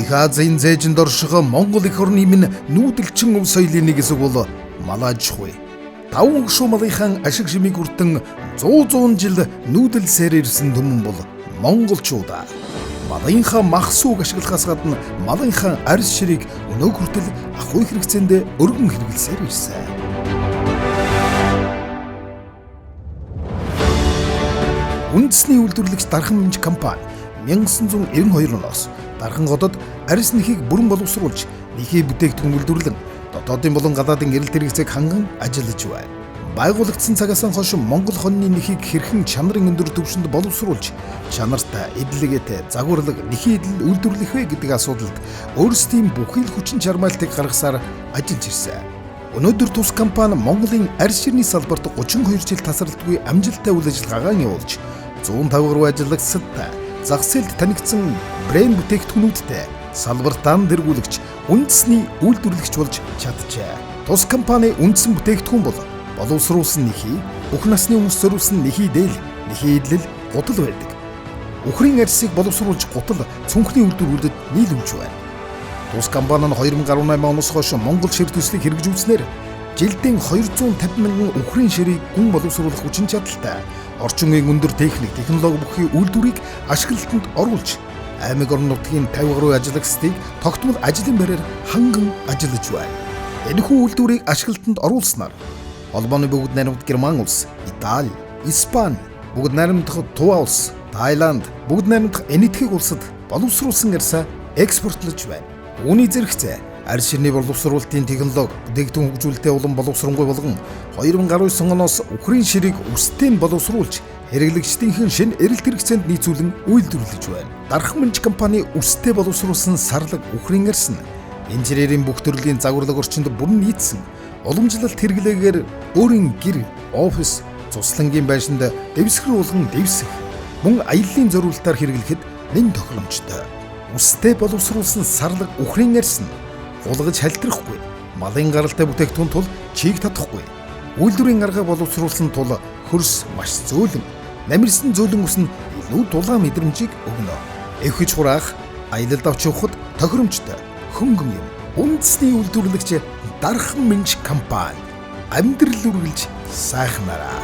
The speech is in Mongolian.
Их Азийн зээжинд оршихо Монгол эх орны минь нүүдэлчин өв соёлын нэг хэсэг бол мал аж ахуй. 5 гишүүн малынхаа ашиг шимийг хүртэн 100 жил нүүдэлсээр ирсэн түмэн бол монголчуудаа. Малынхаа мах сүүг ашиглахаас гадна малынхаа арьс ширийг өнөө хүртэл ахуй хэрэгцээнд өргөн хэрэглэсээр ирсэн. Үндэсний үйлдвэрлэгч Дархан Минж компани 1992 оноос Дархан хотод арьс нэхийг бүрэн боловсруулж, нэхий бүтээгдэхүүн үйлдвэрлэн дотоодын болон гадаадын эрэлт хэрэгцээг ханган ажиллаж байна. Байгуулагдсан цагаас хойш Монгол хоньны нэхийг хэрхэн чанарын өндөр түвшинд боловсруулж, чанартай, эдлэгээтэй, загварлаг нэхий идэл үйлдвэрлэх вэ гэдэг асуудалд өөрсдийн бүхий л хүчин чармайлтыг гаргасаар ажиллаж ирсэн. Өнөөдөр тус компани Монголын арьс ширний салбарт 32 жил тасралтгүй амжилттай үйл ажиллагаагаа явуулж, 150 гаруй ажиллагчдтай, зах зээлд танигдсан брэнд бүтээгдэхүүнүүдтэй салбарт дан дэргүүлэгч, үндэсний үйлдвэрлэгч болж чаджээ. Тус компани үндсэн бүтээгдэхүүн бол боловсруулсан нэхий, бүх насны хүмүүс зориулсан нэхий дээл, нэхий идэл, гутал байдаг. Үхрийн арьсыг боловсруулж гутал цүнхний үйлдвэрлэлд нийлүүлж байна. Тус компани нь 2018 оноос хойш Монгол шир төслийг хэрэгжүүлснээр жилдээ 250 мянган үхрийн ширийг гүн боловсруулах хүчин чадалтай орчин үеийн өндөр техник, технологи бүхий үйлдвэрийг ашиглалтанд оруулж, аймаг орон нутгийн 50 гаруй ажиллагчдыг тогтмол ажлын байраар ханган ажиллаж байна. Энэхүү үйлдвэрийг ашиглалтанд оруулснаар холбооны бүгд найрамд Герман улс, Итали, Испани, бүгд найрамдах Тува улс, Тайланд, бүгд найрамдах Энэтхэг улсад боловсруулсан арьсаа экспортлож байна. Үүний зэрэгцээ арьс ширний боловсруулалтын технологи, бүтээгдэхүүн хөгжүүлэлтээ улам боловсронгуй болгон 2019 оноос үхрийн ширийг өстэй боловсруулж, хэрэглэгчдийн шинэ эрэлт хэрэгцээнд нийцүүлэн үйлдвэрлэж байна. Дархан Минж компани өстэй боловсруулсан сарлаг үхрийн арьс нь инженерийн бүх төрлийн загварлаг орчинд бүрэн нийцсэн уламжлалт хэрэглээгээр өөрийн гэр, офис, цуслангийн байшинд дэвсгэр болгон дэвсэх, мөн аяллаа зориулалтаар хэрэглэхэд нэн тохиромжтой. Өстэй боловсруулсан сарлаг үхрийн арьс нь гулгаж халтрахгүй, малын гаралтай бүтээгдэхүүн тул чийг татахгүй, үйлдвэрийн арга боловсруулсан тул хөрс маш зөөлөн, намирсан зөөлөн ус нь илүү дулаан мэдрэмжийг өгнө. Эвхэж хураах, аялалд авч явахад тохиромжтой, хөнгөн юм. Үндэсний үйлдвэрлэгч Дархан Минж компани амьдрал үргэлж сайхнараа.